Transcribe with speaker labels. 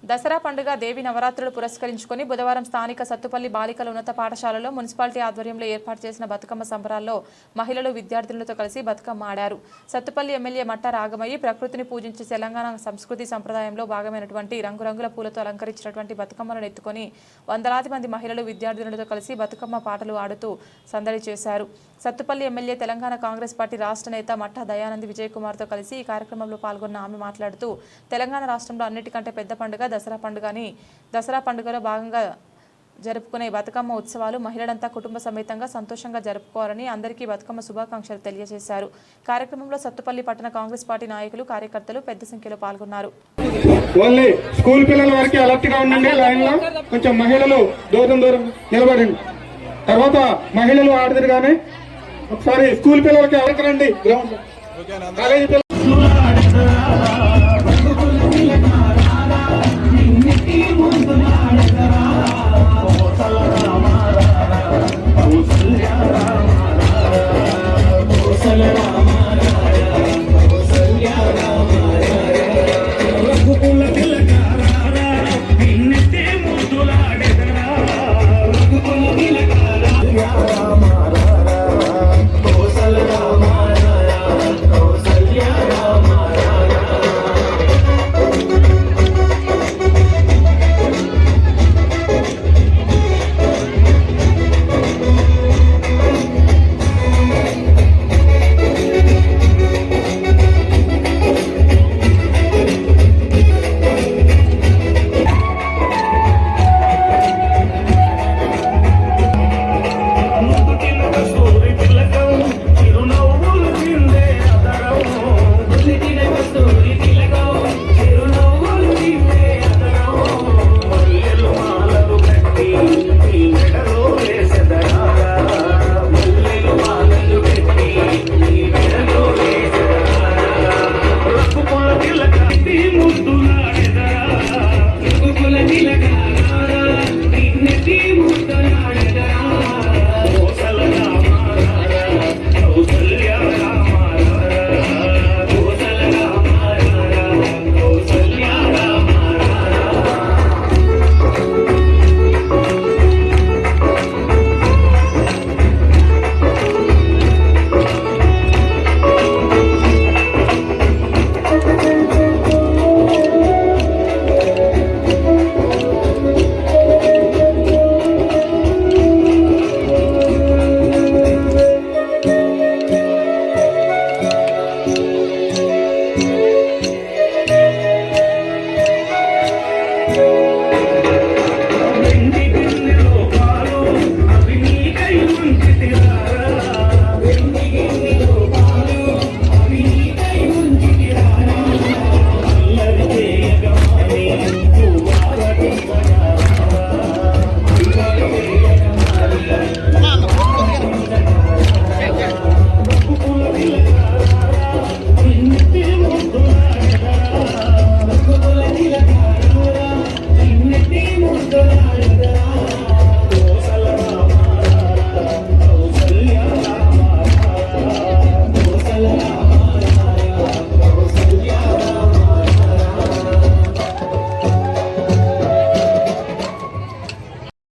Speaker 1: దసరా పండుగ దేవి నవరాత్రులు పురస్కరించుకొని బుధవారం స్థానిక సత్తుపల్లి బాలికల ఉన్నత పాఠశాలలో మున్సిపాలిటీ ఆధ్వర్యంలో ఏర్పాటు చేసిన బతుకమ్మ సంబరాల్లో మహిళలు విద్యార్థులతో కలిసి బతుకమ్మ ఆడారు. సత్తుపల్లి ఎమ్మెల్యే మట్ట రాగమయ్యి ప్రకృతిని పూజించే తెలంగాణ సంస్కృతి సంప్రదాయంలో భాగమైనటువంటి రంగురంగుల పూలతో అలంకరించినటువంటి బతుకమ్మలను ఎత్తుకొని వందలాది మంది మహిళలు విద్యార్థులతో కలిసి బతుకమ్మ పాటలు ఆడుతూ సందడి చేశారు. సత్తుపల్లి ఎమ్మెల్యే తెలంగాణ కాంగ్రెస్ పార్టీ రాష్ట్ర నేత మట్ట దయానంద్ విజయ్ కుమార్తో కలిసి ఈ కార్యక్రమంలో పాల్గొన్న ఆమె మాట్లాడుతూ తెలంగాణ రాష్ట్రంలో అన్నిటికంటే పెద్ద పండుగ దసరా పండుగని దసరా పండుగలో భాగంగా జరుపుకునే బతుకమ్మ ఉత్సవాలు మహిళలంతా కుటుంబ సమేతంగా సంతోషంగా జరుపుకోవాలని అందరికీ బతుకమ్మ శుభాకాంక్షలు తెలియజేశారు. కార్యక్రమంలో సత్తుపల్లి పట్టణ కాంగ్రెస్ పార్టీ నాయకులు కార్యకర్తలు పెద్ద సంఖ్యలో పాల్గొన్నారు.
Speaker 2: స్కూల్ పిల్లల వరకు అలర్ట్ గా ఉండండి. లైన్ లో కొంచెం మహిళలు దూరం నిలబడండి. తర్వాత మహిళలు ఆడదురు గానీ ఒకసారి స్కూల్ పిల్లలకి ఎవరికి రండి. గ్రౌండ్ కాలేజీ పిల్లలు
Speaker 3: Rama